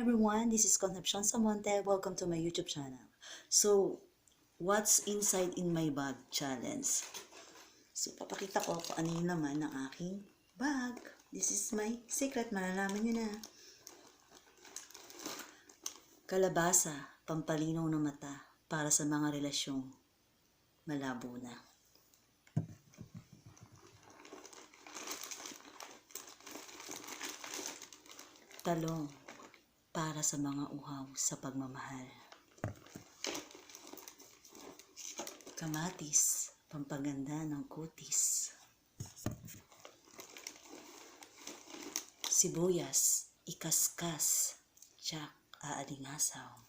everyone, this is Concepcion Samonte. Welcome to my YouTube channel. So, what's inside in my bag challenge? So, papakita ko kung ano yung laman ng aking bag. This is my secret, malalaman nyo na. Kalabasa, pampalinaw ng mata para sa mga relasyong malabo na. Talong para sa mga uhaw sa pagmamahal. Kamatis, pampaganda ng kutis. Sibuyas, ikaskas, tsak, aalingasaw.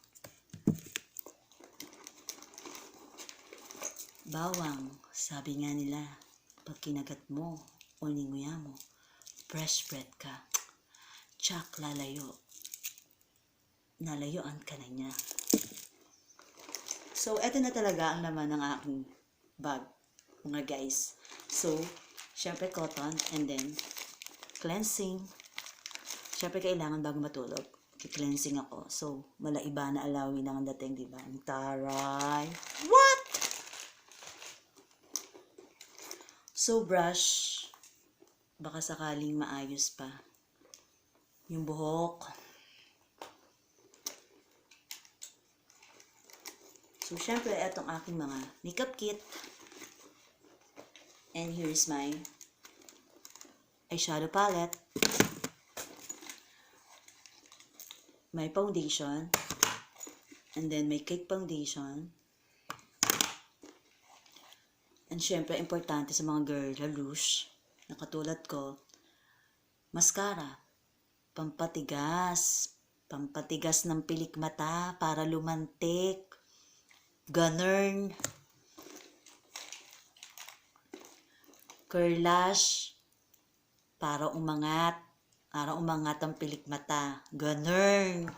Bawang, sabi nga nila, pag kinagat mo o ninguya mo, fresh bread ka. Tsak, lalayo. Nalayuan ka na niya. So, eto na talaga ang laman ng aking bag, mga guys. So, syempre cotton, and then, cleansing. Syempre kailangan bago matulog, i-cleansing ako. So, malaiba na alawin lang ang dating, diba? Ang taray. What? So, brush. Baka sakaling maayos pa yung buhok. So, syempre, etong aking mga makeup kit. And here's my eyeshadow palette. My foundation. And then, my cake foundation. And syempre, importante sa mga girl, lalush, na katulad ko, mascara. Pampatigas ng pilik mata para lumantik. Ganun. Curl lash para umangat ang pilik mata. Ganun.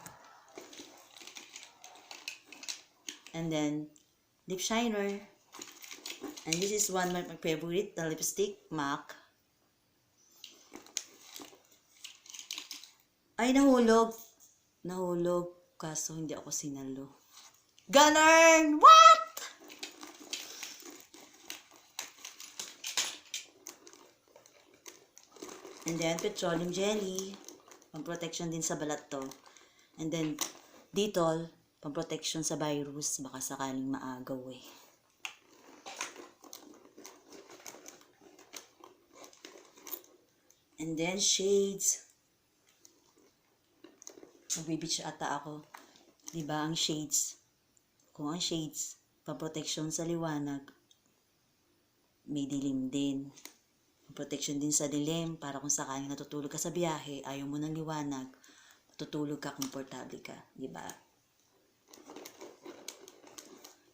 And then lip shiner. And this is one of my favorite, the lipstick, MAC. Ay, nahulog. Kaso hindi ako sinalo. Ganun! What? And then, petroleum jelly. Pang-protection din sa balat to. And then, Dettol. Pang-protection sa virus. Baka sakaling maagaw eh. And then, shades. Magbibitch ata ako. Diba ang shades? Kung ang shades, pa-protection sa liwanag, may dilim din. Protection din sa dilim, para kung sakaling natutulog ka sa biyahe, ayaw mo ng liwanag, tutulog ka, komportable ka. Diba?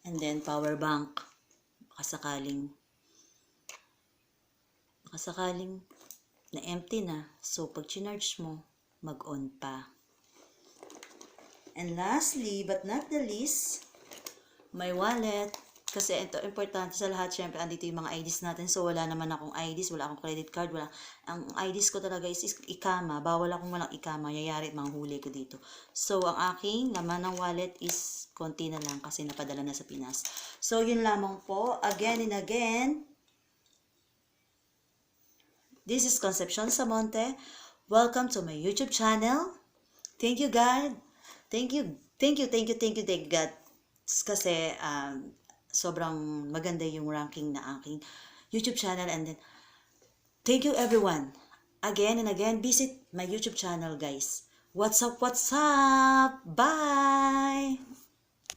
And then, power bank. Baka sakaling na empty na. So, pag chinarge mo, mag-on pa. And lastly, but not the least, my wallet. Kasi ito, importante sa lahat, syempre, andito yung mga IDs natin. So, wala naman akong IDs, wala akong credit card, wala. Ang IDs ko talaga is ikama. Bawal akong walang ikama. Yayari, manghuli ko dito. So, ang aking laman ng wallet is konti na lang kasi napadala na sa Pinas. So, yun lamang po. Again and again, this is Concepcion Samonte. Welcome to my YouTube channel. Thank you, God. Thank you God. Kasi sobrang maganda yung ranking na aking YouTube channel. And then, thank you everyone. Again and again, visit my YouTube channel, guys. What's up? Bye!